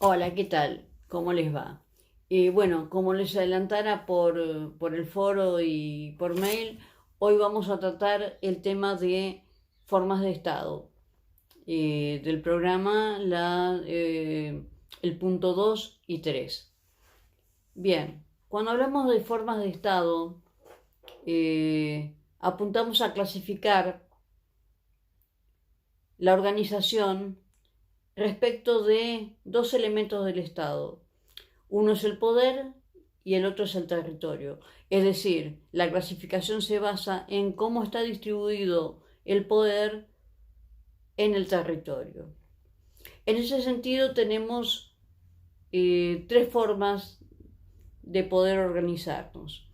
Hola, ¿qué tal? ¿Cómo les va? Bueno, como les adelantara por el foro y por mail, hoy vamos a tratar el tema de formas de Estado. Del programa el punto 2 y 3. Bien, cuando hablamos de formas de Estado, apuntamos a clasificar la organización respecto de dos elementos del Estado. Uno es el poder y el otro es el territorio. Es decir, la clasificación se basa en cómo está distribuido el poder en el territorio. En ese sentido tenemos tres formas de poder organizarnos.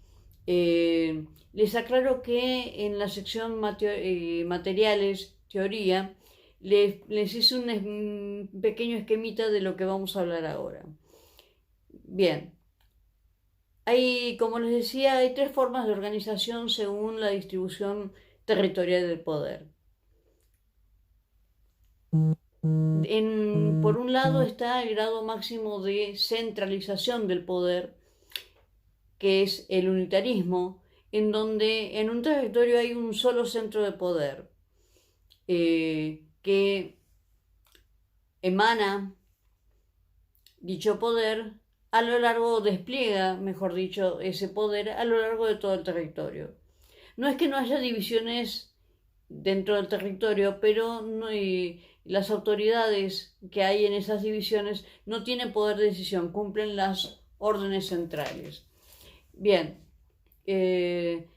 Les aclaro que en la sección materiales, teoría, les hice un pequeño esquemita de lo que vamos a hablar ahora. Bien, como les decía, hay tres formas de organización según la distribución territorial del poder. Por un lado está el grado máximo de centralización del poder, que es el unitarismo, en donde en un territorio hay un solo centro de poder que emana dicho poder a lo largo, despliega, mejor dicho, ese poder a lo largo de todo el territorio. No es que no haya divisiones dentro del territorio, pero las autoridades que hay en esas divisiones no tienen poder de decisión, cumplen las órdenes centrales. Bien, eh,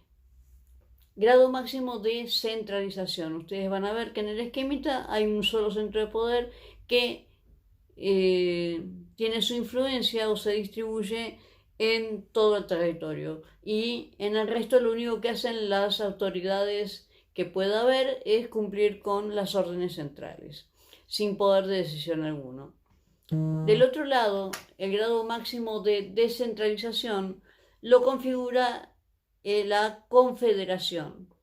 grado máximo de centralización. Ustedes van a ver que en el esquemita hay un solo centro de poder que tiene su influencia o se distribuye en todo el territorio. Y en el resto lo único que hacen las autoridades que pueda haber es cumplir con las órdenes centrales, sin poder de decisión alguno. Del otro lado, el grado máximo de descentralización lo configura la confederación.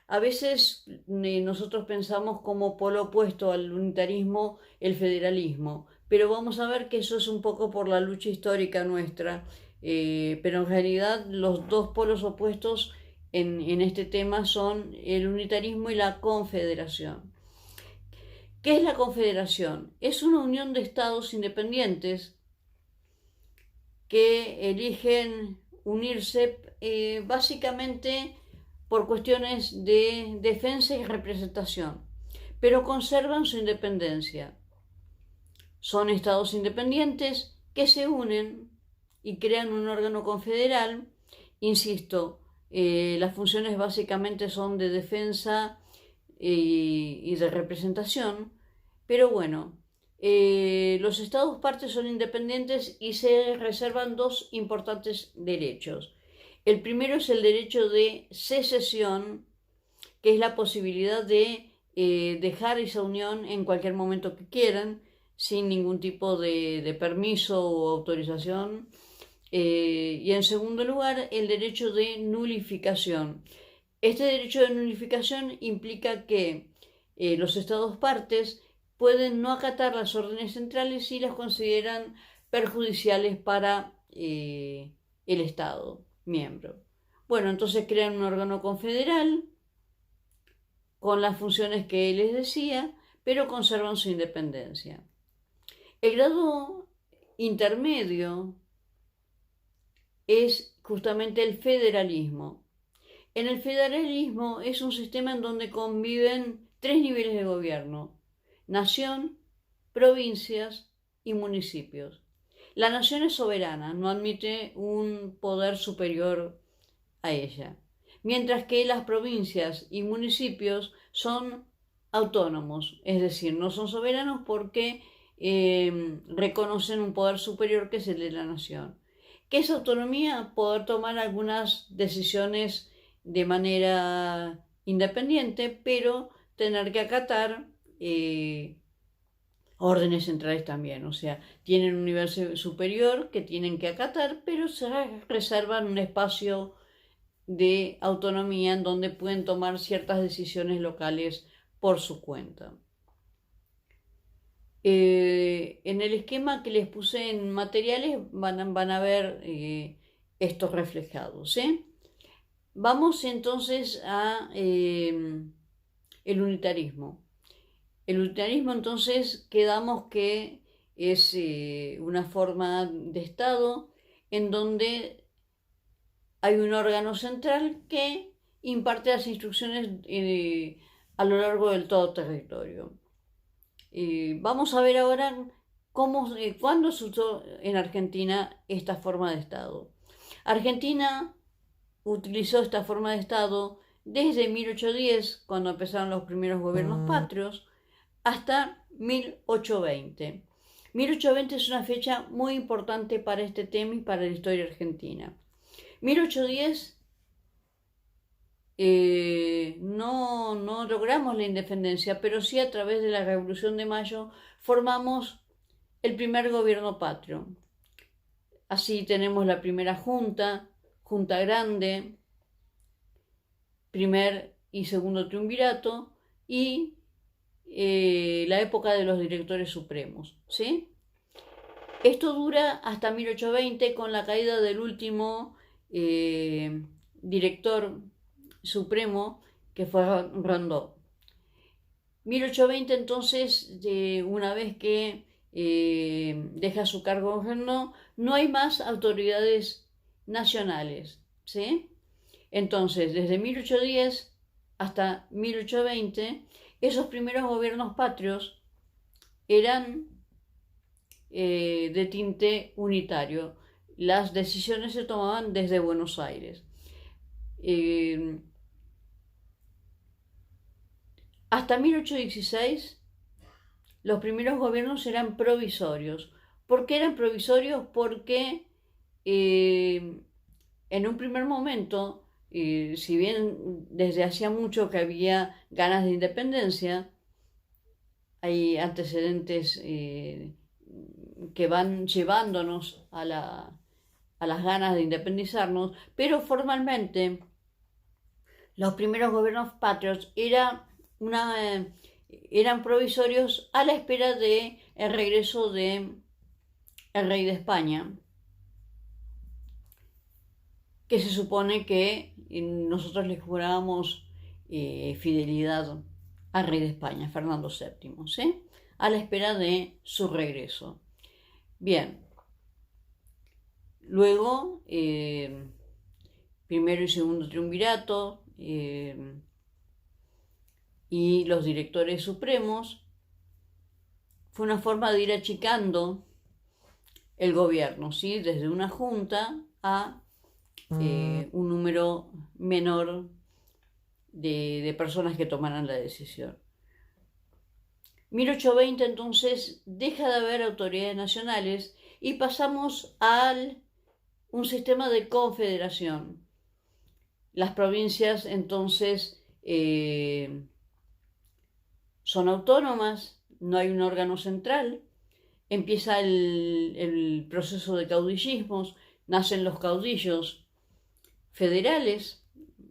A veces nosotros pensamos como polo opuesto al unitarismo el federalismo, pero vamos a ver que eso es un poco por la lucha histórica nuestra, pero en realidad los dos polos opuestos en este tema son el unitarismo y la confederación. ¿Qué es la confederación? Es una unión de estados independientes que eligen unirse básicamente por cuestiones de defensa y representación, pero conservan su independencia. Son estados independientes que se unen y crean un órgano confederal. Insisto, las funciones básicamente son de defensa y de representación, pero bueno, los estados partes son independientes y se reservan dos importantes derechos. El primero es el derecho de secesión, que es la posibilidad de dejar esa unión en cualquier momento que quieran, sin ningún tipo de permiso o autorización. Y en segundo lugar, el derecho de nulificación. Este derecho de nulificación implica que los estados partes pueden no acatar las órdenes centrales si las consideran perjudiciales para el Estado miembro. Bueno, entonces crean un órgano confederal con las funciones que les decía, pero conservan su independencia. El grado intermedio es justamente el federalismo. En el federalismo es un sistema en donde conviven tres niveles de gobierno: nación, provincias y municipios. La nación es soberana, no admite un poder superior a ella, mientras que las provincias y municipios son autónomos, es decir, no son soberanos porque reconocen un poder superior que es el de la nación. ¿Qué es autonomía? Poder tomar algunas decisiones de manera independiente, pero tener que acatar órdenes centrales también. O sea, tienen un nivel superior que tienen que acatar, pero se reservan un espacio de autonomía en donde pueden tomar ciertas decisiones locales por su cuenta. en el esquema que les puse en materiales van a ver esto reflejado, ¿sí? Vamos entonces a el unitarismo. El unitarismo entonces quedamos que es una forma de Estado en donde hay un órgano central que imparte las instrucciones a lo largo del todo territorio. Vamos a ver ahora cuándo se usó en Argentina esta forma de Estado. Argentina utilizó esta forma de Estado desde 1810, cuando empezaron los primeros gobiernos patrios, hasta 1820. 1820 es una fecha muy importante para este tema y para la historia argentina. 1810 no logramos la independencia, pero sí a través de la Revolución de Mayo formamos el primer gobierno patrio. Así tenemos la primera junta grande, primer y segundo triunvirato y la época de los directores supremos, ¿sí? Esto dura hasta 1820 con la caída del último director supremo, que fue Rondó. 1820 entonces, una vez que deja su cargo Rondó, no hay más autoridades nacionales, ¿sí? Entonces, desde 1810 hasta 1820, esos primeros gobiernos patrios eran de tinte unitario. Las decisiones se tomaban desde Buenos Aires. Hasta 1816 los primeros gobiernos eran provisorios. ¿Por qué eran provisorios? Porque en un primer momento, si bien desde hacía mucho que había ganas de independencia, hay antecedentes que van llevándonos a las ganas de independizarnos, pero formalmente los primeros gobiernos patrios eran provisorios a la espera del regreso del rey de España, que se supone que nosotros le jurábamos fidelidad al rey de España, Fernando VII, ¿sí? A la espera de su regreso. Bien, luego, primero y segundo triunvirato y los directores supremos, fue una forma de ir achicando el gobierno, ¿sí? Desde una junta a un número menor de personas que tomaran la decisión. 1820 entonces deja de haber autoridades nacionales y pasamos a un sistema de confederación. Las provincias entonces son autónomas, no hay un órgano central, empieza el proceso de caudillismos, nacen los caudillos federales,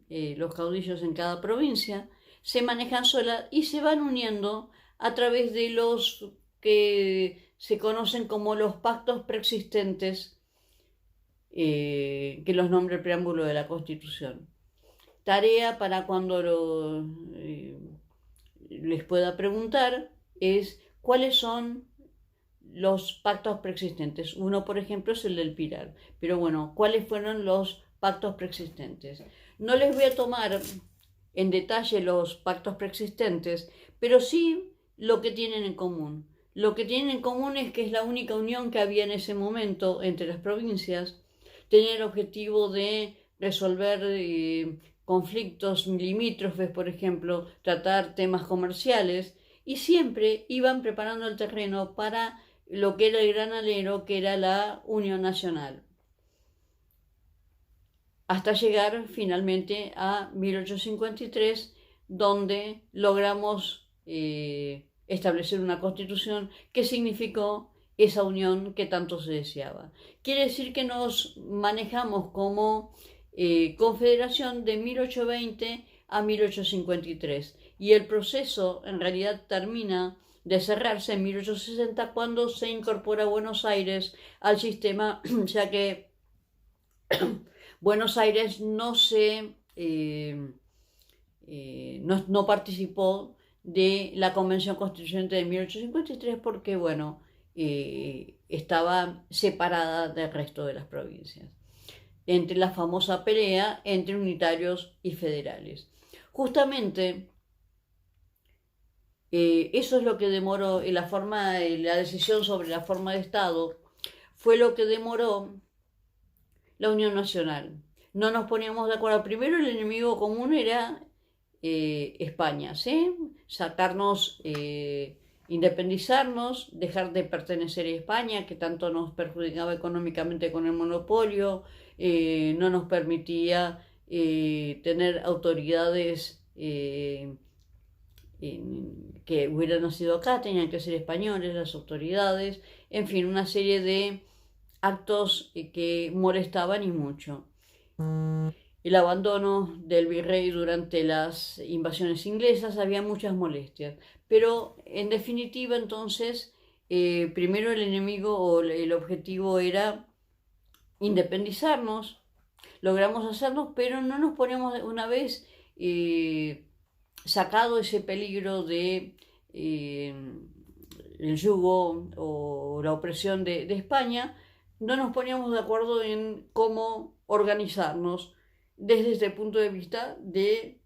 los caudillos en cada provincia, se manejan solas y se van uniendo a través de los que se conocen como los pactos preexistentes, que los nombra el preámbulo de la Constitución. Tarea para cuando les pueda preguntar es cuáles son los pactos preexistentes. Uno, por ejemplo, es el del Pilar. Pero bueno, ¿cuáles fueron los pactos preexistentes? No les voy a tomar en detalle los pactos preexistentes, pero sí lo que tienen en común. Lo que tienen en común es que es la única unión que había en ese momento entre las provincias. Tenía el objetivo de resolver conflictos limítrofes, por ejemplo, tratar temas comerciales, y siempre iban preparando el terreno para lo que era el gran alero, que era la Unión Nacional, hasta llegar finalmente a 1853, donde logramos establecer una constitución que significó esa unión que tanto se deseaba. Quiere decir que nos manejamos como confederación de 1820 a 1853, y el proceso en realidad termina de cerrarse en 1860 cuando se incorpora Buenos Aires al sistema, ya que Buenos Aires no participó de la Convención Constituyente de 1853 porque, bueno, estaba separada del resto de las provincias, entre la famosa pelea entre unitarios y federales. Justamente eso es lo que demoró, la decisión sobre la forma de Estado fue lo que demoró la Unión Nacional. No nos poníamos de acuerdo. Primero el enemigo común era España, ¿sí? Sacarnos, independizarnos, dejar de pertenecer a España, que tanto nos perjudicaba económicamente con el monopolio, no nos permitía tener autoridades que hubieran nacido acá, tenían que ser españoles las autoridades, en fin, una serie de actos que molestaban y mucho. El abandono del virrey durante las invasiones inglesas, había muchas molestias, pero en definitiva entonces, primero el enemigo o el objetivo era independizarnos, logramos hacernos, pero no nos ponemos una vez sacado ese peligro de el yugo o la opresión de España, no nos poníamos de acuerdo en cómo organizarnos desde este punto de vista de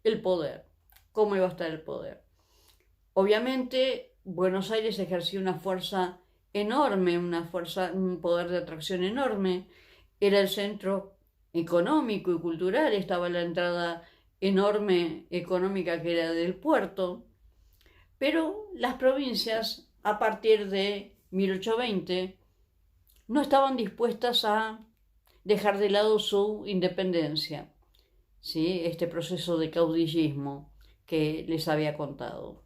el poder, cómo iba a estar el poder. Obviamente Buenos Aires ejercía una fuerza enorme, un poder de atracción enorme, era el centro económico y cultural, estaba la entrada enorme económica que era del puerto, pero las provincias a partir de 1820 no estaban dispuestas a dejar de lado su independencia, ¿sí? Este proceso de caudillismo que les había contado.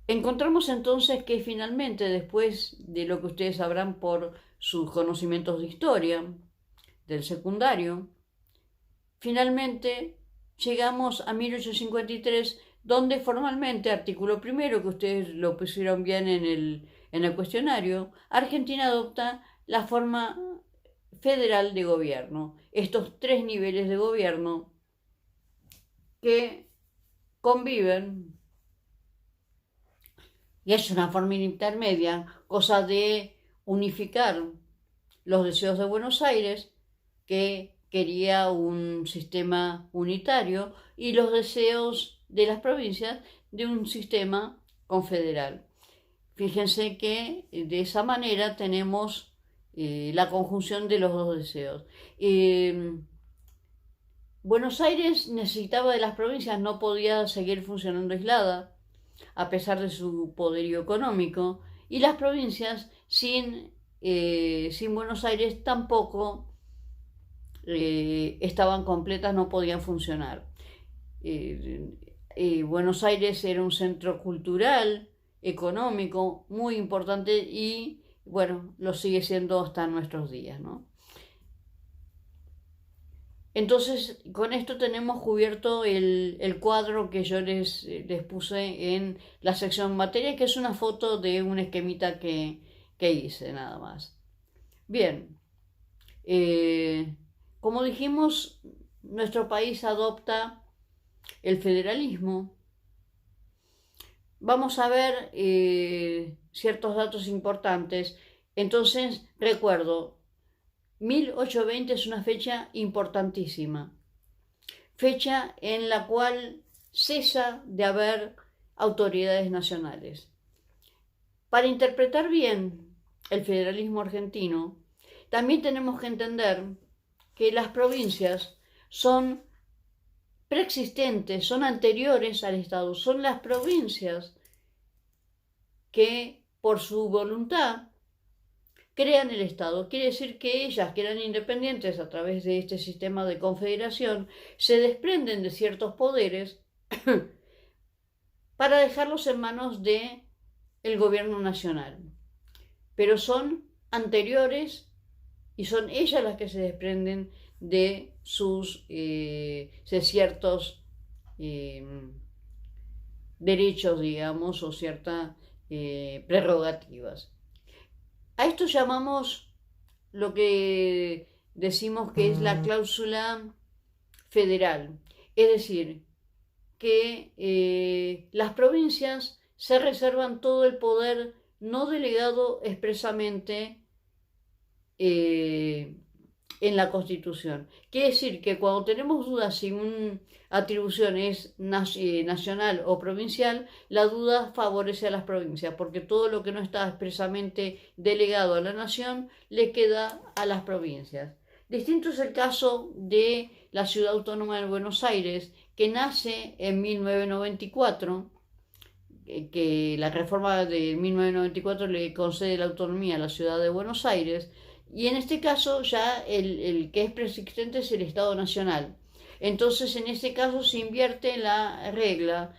Encontramos entonces que finalmente, después de lo que ustedes sabrán por sus conocimientos de historia, del secundario, finalmente llegamos a 1853, donde formalmente, artículo primero, que ustedes lo pusieron bien en el cuestionario, Argentina adopta la forma federal de gobierno, estos 3 niveles de gobierno que conviven, y es una forma intermedia, cosa de unificar los deseos de Buenos Aires, que quería un sistema unitario, y los deseos de las provincias de un sistema confederal. Fíjense que de esa manera tenemos la conjunción de los dos deseos. Buenos Aires necesitaba de las provincias, no podía seguir funcionando aislada, a pesar de su poderío económico, y las provincias sin Buenos Aires tampoco estaban completas, no podían funcionar. Buenos Aires era un centro cultural, económico, muy importante y, bueno, lo sigue siendo hasta nuestros días, ¿no? Entonces, con esto tenemos cubierto el cuadro que yo les puse en la sección materia, que es una foto de un esquemita que hice, nada más. Bien, como dijimos, nuestro país adopta el federalismo. Vamos a ver ciertos datos importantes. Entonces, recuerdo, 1820 es una fecha importantísima, fecha en la cual cesa de haber autoridades nacionales. Para interpretar bien el federalismo argentino, también tenemos que entender que las provincias son preexistentes, son anteriores al Estado, son las provincias que por su voluntad crean el Estado. Quiere decir que ellas, que eran independientes a través de este sistema de confederación, se desprenden de ciertos poderes para dejarlos en manos del gobierno nacional. Pero son anteriores y son ellas las que se desprenden de sus ciertos derechos, digamos, o ciertas prerrogativas. A esto llamamos lo que decimos que es la cláusula federal, es decir, que las provincias se reservan todo el poder no delegado expresamente en la Constitución. Quiere decir que cuando tenemos dudas si una atribución es nacional o provincial, la duda favorece a las provincias, porque todo lo que no está expresamente delegado a la nación le queda a las provincias. Distinto es el caso de la Ciudad Autónoma de Buenos Aires, que nace en 1994, que la reforma de 1994 le concede la autonomía a la Ciudad de Buenos Aires, y en este caso ya el que es preexistente es el Estado Nacional. Entonces en este caso se invierte la regla,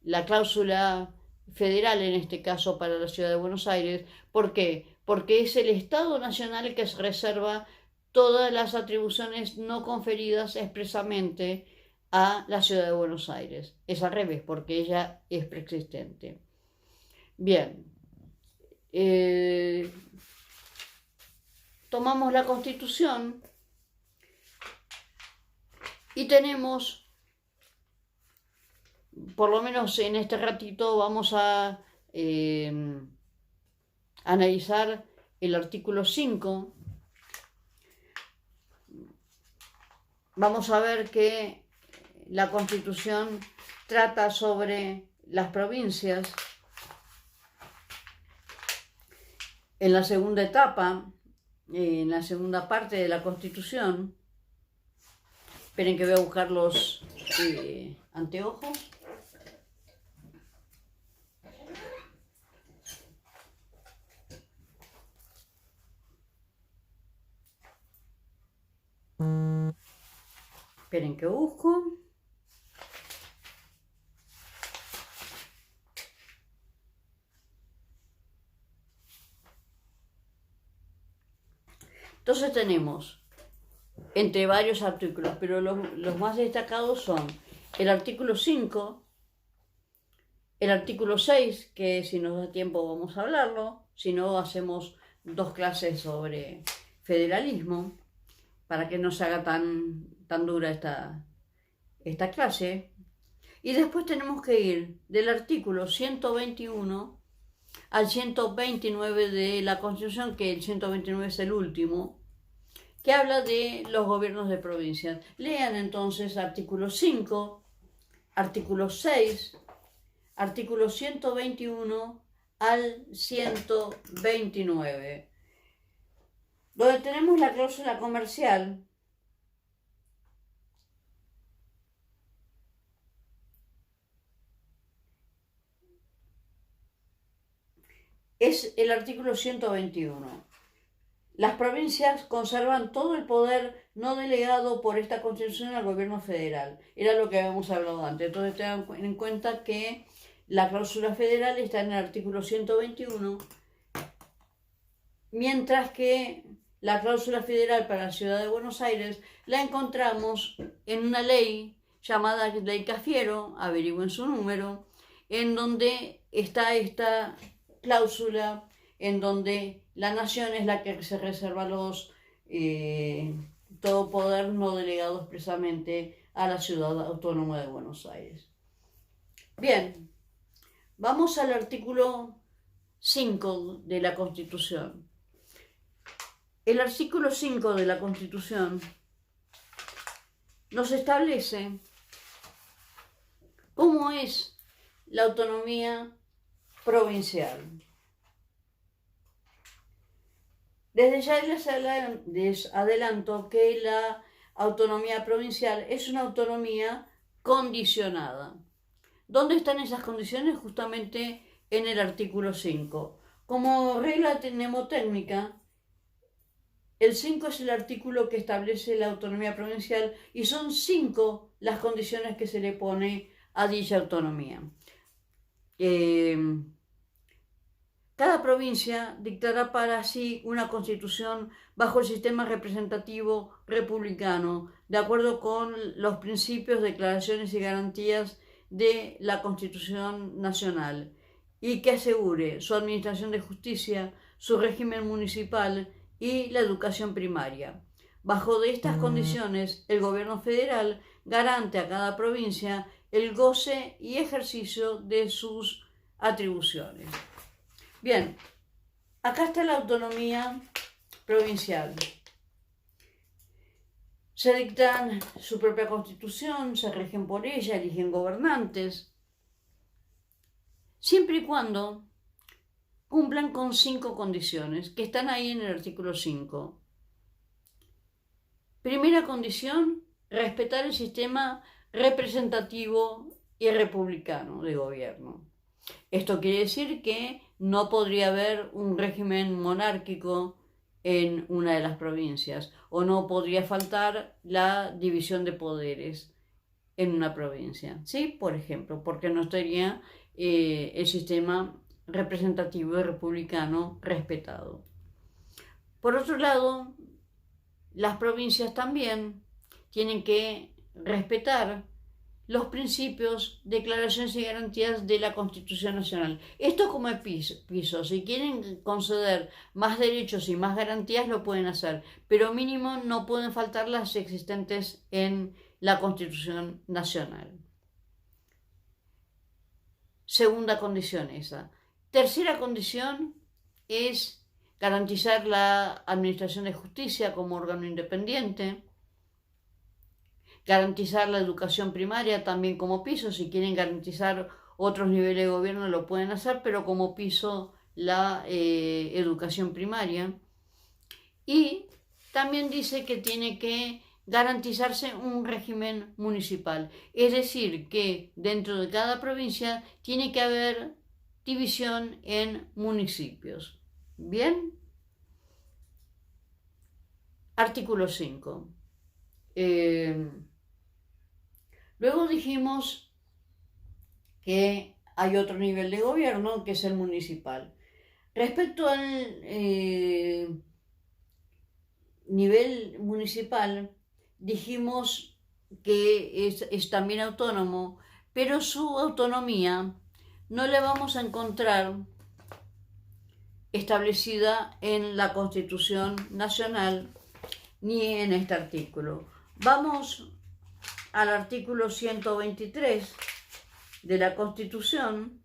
la cláusula federal en este caso para la Ciudad de Buenos Aires. ¿Por qué? Porque es el Estado Nacional el que se reserva todas las atribuciones no conferidas expresamente a la Ciudad de Buenos Aires. Es al revés, porque ella es preexistente. Bien. Tomamos la Constitución y tenemos, por lo menos en este ratito, vamos a analizar el artículo 5. Vamos a ver que la Constitución trata sobre las provincias. En la segunda etapa, en la segunda parte de la Constitución, esperen que voy a buscar los anteojos. Esperen que busco. Entonces tenemos, entre varios artículos, pero los más destacados son el artículo 5, el artículo 6, que si nos da tiempo vamos a hablarlo, si no hacemos 2 clases sobre federalismo, para que no se haga tan dura esta clase. Y después tenemos que ir del artículo 121 al 129 de la Constitución, que el 129 es el último, que habla de los gobiernos de provincias. Lean entonces artículo 5, artículo 6, artículo 121 al 129. Donde tenemos la cláusula comercial, es el artículo 121. Las provincias conservan todo el poder no delegado por esta Constitución al gobierno federal. Era lo que habíamos hablado antes. Entonces tengan en cuenta que la cláusula federal está en el artículo 121, mientras que la cláusula federal para la Ciudad de Buenos Aires la encontramos en una ley llamada Ley Cafiero, averigüen su número, en donde está esta cláusula, en donde la nación es la que se reserva todo poder no delegado expresamente a la Ciudad Autónoma de Buenos Aires. Bien, vamos al artículo 5 de la Constitución. El artículo 5 de la Constitución nos establece cómo es la autonomía provincial. Desde ya les adelanto que la autonomía provincial es una autonomía condicionada. ¿Dónde están esas condiciones? Justamente en el artículo 5. Como regla mnemotécnica, el 5 es el artículo que establece la autonomía provincial y son 5 las condiciones que se le pone a dicha autonomía. Cada provincia dictará para sí una constitución bajo el sistema representativo republicano, de acuerdo con los principios, declaraciones y garantías de la Constitución Nacional y que asegure su administración de justicia, su régimen municipal y la educación primaria. Bajo de estas condiciones, el gobierno federal garante a cada provincia el goce y ejercicio de sus atribuciones. Bien, acá está la autonomía provincial. Se dictan su propia constitución, se rigen por ella, eligen gobernantes, siempre y cuando cumplan con 5 condiciones que están ahí en el artículo 5. Primera condición, respetar el sistema representativo y republicano de gobierno. Esto quiere decir que no podría haber un régimen monárquico en una de las provincias, o no podría faltar la división de poderes en una provincia, ¿sí? Por ejemplo, porque no estaría el sistema representativo y republicano respetado. Por otro lado, las provincias también tienen que respetar los principios, declaraciones y garantías de la Constitución Nacional. Esto como piso. Si quieren conceder más derechos y más garantías, lo pueden hacer, pero mínimo no pueden faltar las existentes en la Constitución Nacional. Segunda condición esa. Tercera condición es garantizar la administración de justicia como órgano independiente, garantizar la educación primaria también como piso. Si quieren garantizar otros niveles de gobierno lo pueden hacer, pero como piso la educación primaria. Y también dice que tiene que garantizarse un régimen municipal, es decir, que dentro de cada provincia tiene que haber división en municipios. Bien. Artículo 5. Luego dijimos que hay otro nivel de gobierno que es el municipal. Respecto al nivel municipal, dijimos que es también autónomo, pero su autonomía no la vamos a encontrar establecida en la Constitución Nacional ni en este artículo. Vamos al artículo 123 de la Constitución.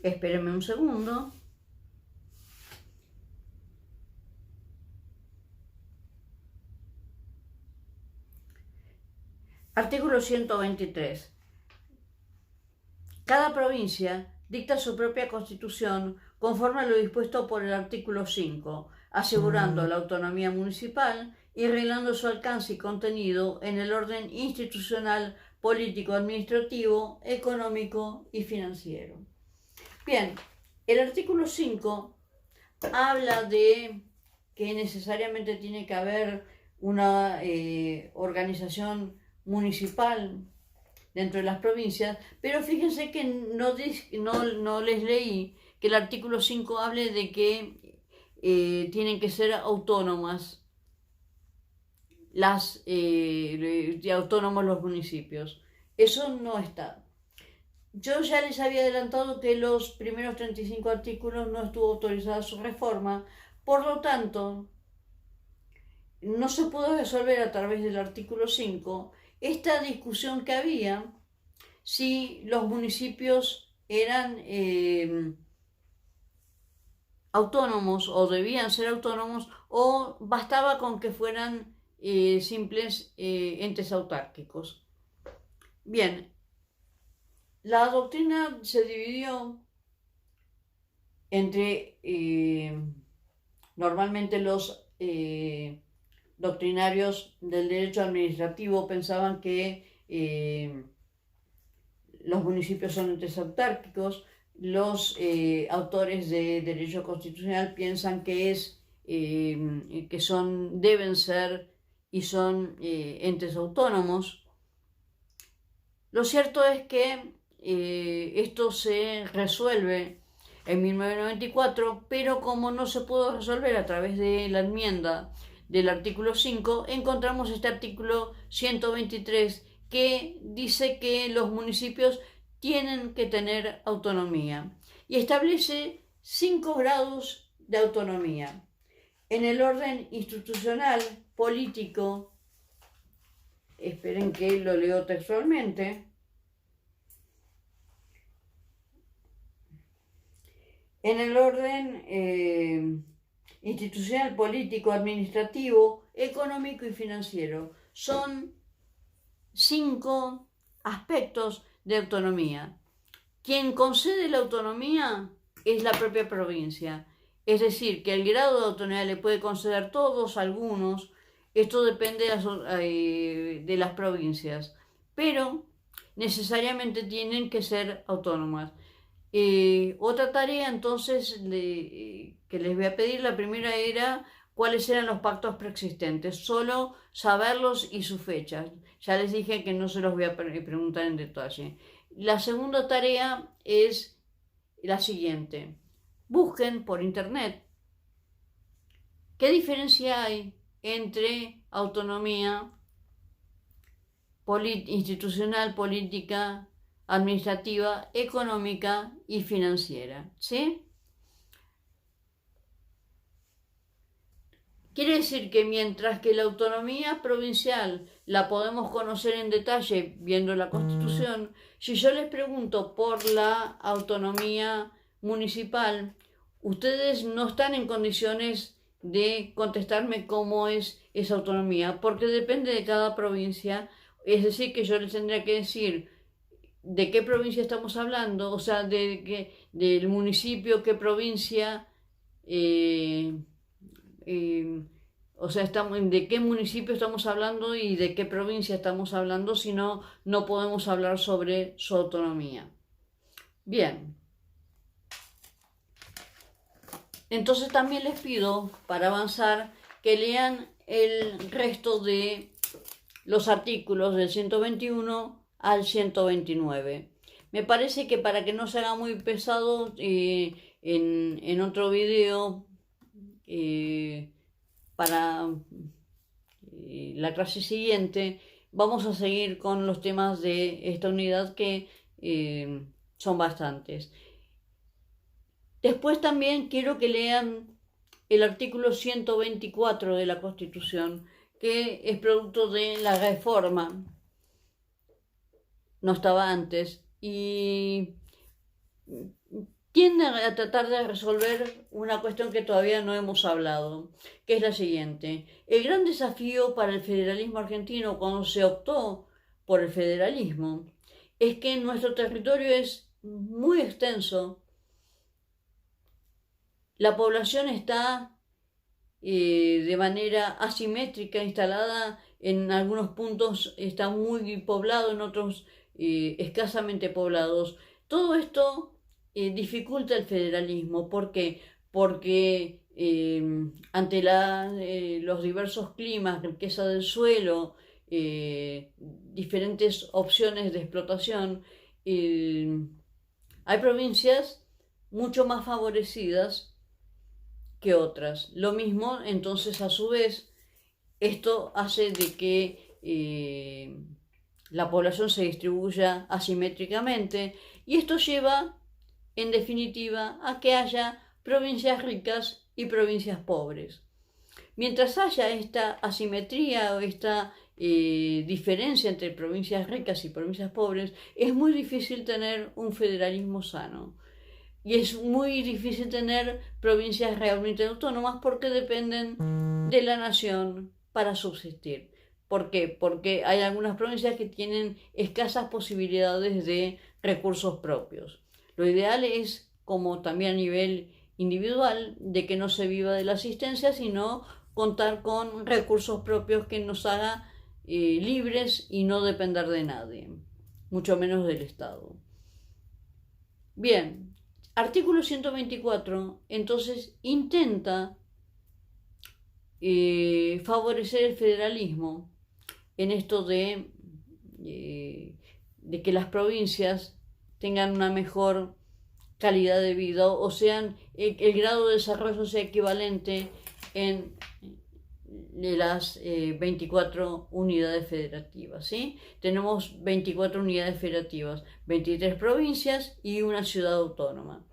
Espérenme un segundo. Artículo 123. Cada provincia dicta su propia constitución conforme a lo dispuesto por el artículo 5, asegurando la autonomía municipal y reglando su alcance y contenido en el orden institucional, político, administrativo, económico y financiero. Bien, el artículo 5 habla de que necesariamente tiene que haber una organización municipal dentro de las provincias, pero fíjense que no les leí que el artículo 5 hable de que tienen que ser autónomas autónomos los municipios. Eso no está. Yo ya les había adelantado que los primeros 35 artículos no estuvo autorizada su reforma, por lo tanto, no se pudo resolver a través del artículo 5 esta discusión que había si los municipios eran autónomos o debían ser autónomos o bastaba con que fueran simples entes autárquicos. Bien, la doctrina se dividió entre normalmente los doctrinarios del derecho administrativo pensaban que los municipios son entes autárquicos. Los autores de derecho constitucional piensan que deben ser y son entes autónomos. Lo cierto es que esto se resuelve en 1994, pero como no se pudo resolver a través de la enmienda del artículo 5, encontramos este artículo 123 que dice que los municipios tienen que tener autonomía y establece 5 grados de autonomía. En el orden institucional, político, esperen que lo leo textualmente. En el orden institucional, político, administrativo, económico y financiero. Son 5 aspectos de autonomía. Quien concede la autonomía es la propia provincia. Es decir, que el grado de autonomía le puede conceder todos, algunos. Esto depende de las provincias. Pero necesariamente tienen que ser autónomas. Otra tarea entonces que les voy a pedir, la primera era cuáles eran los pactos preexistentes, solo saberlos y sus fechas. Ya les dije que no se los voy a preguntar en detalle. La segunda tarea es la siguiente. Busquen por internet qué diferencia hay entre autonomía institucional, política, administrativa, económica y financiera, ¿sí? Quiere decir que mientras que la autonomía provincial la podemos conocer en detalle viendo la Constitución, si yo les pregunto por la autonomía municipal, ustedes no están en condiciones de contestarme cómo es esa autonomía, porque depende de cada provincia. Es decir, que yo les tendría que decir de qué provincia estamos hablando, o sea, del municipio, qué provincia, o sea, de qué municipio estamos hablando y de qué provincia estamos hablando, si no, no podemos hablar sobre su autonomía. Bien. Entonces también les pido, para avanzar, que lean el resto de los artículos del 121 al 129. Me parece que para que no se haga muy pesado, en otro video, para la clase siguiente, vamos a seguir con los temas de esta unidad que son bastantes. Después también quiero que lean el artículo 124 de la Constitución, que es producto de la reforma. No estaba antes, y tiende a tratar de resolver una cuestión que todavía no hemos hablado, que es la siguiente. El gran desafío para el federalismo argentino cuando se optó por el federalismo es que nuestro territorio es muy extenso. La población está de manera asimétrica instalada, en algunos puntos está muy poblado, en otros escasamente poblados. Todo esto dificulta el federalismo. ¿Por qué? Porque ante los diversos climas, riqueza del suelo, diferentes opciones de explotación, hay provincias mucho más favorecidas que otras. Lo mismo, entonces, a su vez, esto hace de que la población se distribuya asimétricamente, y esto lleva, en definitiva, a que haya provincias ricas y provincias pobres. Mientras haya esta asimetría o esta diferencia entre provincias ricas y provincias pobres, es muy difícil tener un federalismo sano. Y es muy difícil tener provincias realmente autónomas porque dependen de la nación para subsistir. ¿Por qué? Porque hay algunas provincias que tienen escasas posibilidades de recursos propios. Lo ideal es, como también a nivel individual, de que no se viva de la asistencia, sino contar con recursos propios que nos haga libres y no depender de nadie, mucho menos del Estado. Bien. Artículo 124, entonces, intenta favorecer el federalismo en esto de que las provincias tengan una mejor calidad de vida, o sean, el grado de desarrollo sea equivalente en de las 24 unidades federativas, ¿sí? Tenemos 24 unidades federativas, 23 provincias y una ciudad autónoma.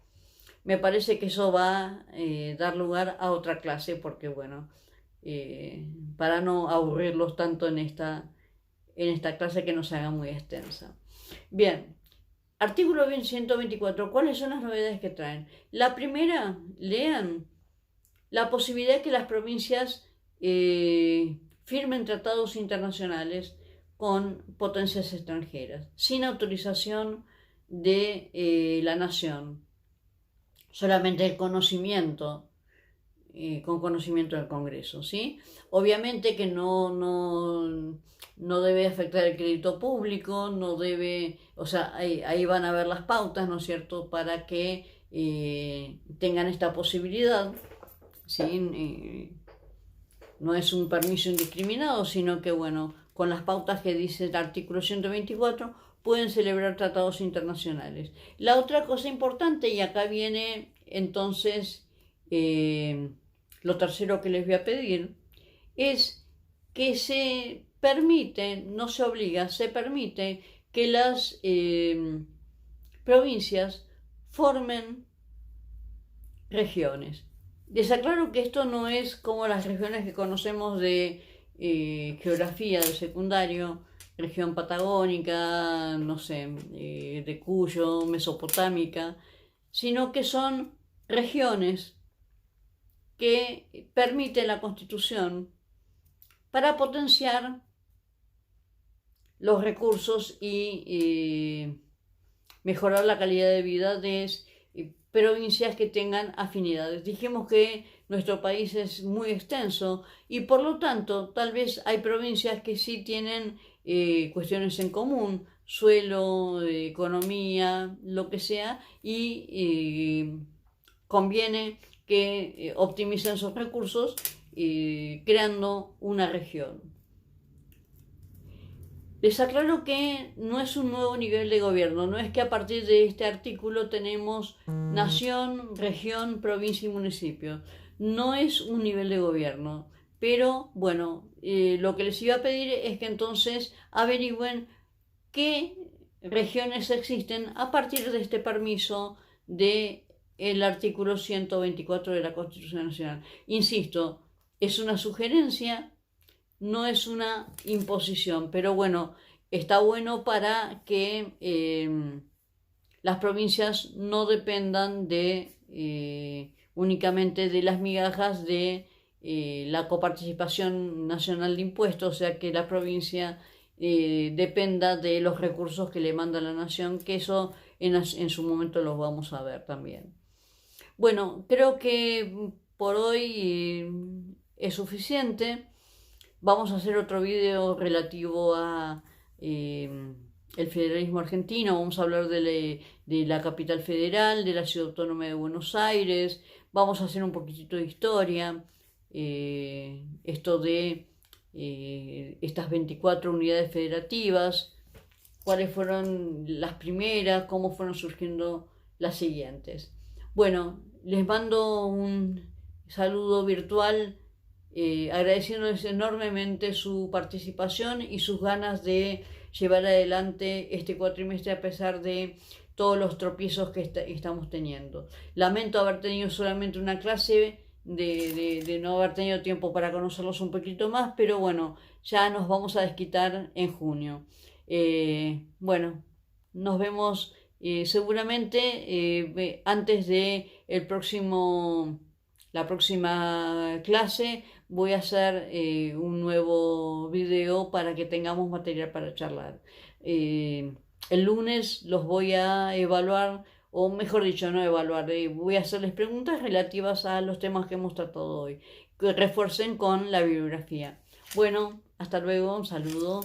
Me parece que eso va a dar lugar a otra clase porque, bueno, para no aburrirlos tanto en esta clase que no se haga muy extensa. Bien, artículo 124. ¿Cuáles son las novedades que traen? La primera, lean la posibilidad de que las provincias firmen tratados internacionales con potencias extranjeras, sin autorización de la nación, solamente el conocimiento, con conocimiento del Congreso, ¿sí? Obviamente que no debe afectar el crédito público, no debe, o sea, ahí van a ver las pautas, ¿no es cierto?, para que tengan esta posibilidad, ¿sí? No es un permiso indiscriminado, sino que, bueno, con las pautas que dice el artículo 124, pueden celebrar tratados internacionales. La otra cosa importante, y acá viene entonces lo tercero que les voy a pedir, es que se permite, no se obliga, se permite que las provincias formen regiones. Desaclaro que esto no es como las regiones que conocemos de geografía de secundario, región patagónica, no sé, de Cuyo, mesopotámica, sino que son regiones que permiten la Constitución para potenciar los recursos y mejorar la calidad de vida de provincias que tengan afinidades. Dijimos que nuestro país es muy extenso y por lo tanto tal vez hay provincias que sí tienen cuestiones en común, suelo, economía, lo que sea, y conviene que optimicen sus recursos creando una región. Les aclaro que no es un nuevo nivel de gobierno, no es que a partir de este artículo tenemos nación, región, provincia y municipio. No es un nivel de gobierno, pero bueno, lo que les iba a pedir es que entonces averigüen qué regiones existen a partir de este permiso del artículo 124 de la Constitución Nacional. Insisto, es una sugerencia, no es una imposición, pero bueno, está bueno para que las provincias no dependan únicamente de las migajas de la coparticipación nacional de impuestos, o sea que la provincia dependa de los recursos que le manda la nación, que eso en su momento los vamos a ver también. Bueno, creo que por hoy es suficiente. Vamos a hacer otro video relativo a el federalismo argentino. Vamos a hablar de la capital federal, de la ciudad autónoma de Buenos Aires. Vamos a hacer un poquitito de historia. Esto de estas 24 unidades federativas, cuáles fueron las primeras, cómo fueron surgiendo las siguientes. Bueno, les mando un saludo virtual, agradeciéndoles enormemente su participación y sus ganas de llevar adelante este cuatrimestre a pesar de todos los tropiezos que estamos teniendo. Lamento haber tenido solamente una clase, de no haber tenido tiempo para conocerlos un poquito más, pero bueno, ya nos vamos a desquitar en junio. Bueno, nos vemos seguramente antes de la próxima clase. Voy a hacer un nuevo video para que tengamos material para charlar. El lunes los voy a evaluar, o mejor dicho, no evaluar, voy a hacerles preguntas relativas a los temas que hemos tratado hoy, que refuercen con la bibliografía. Bueno, hasta luego, un saludo.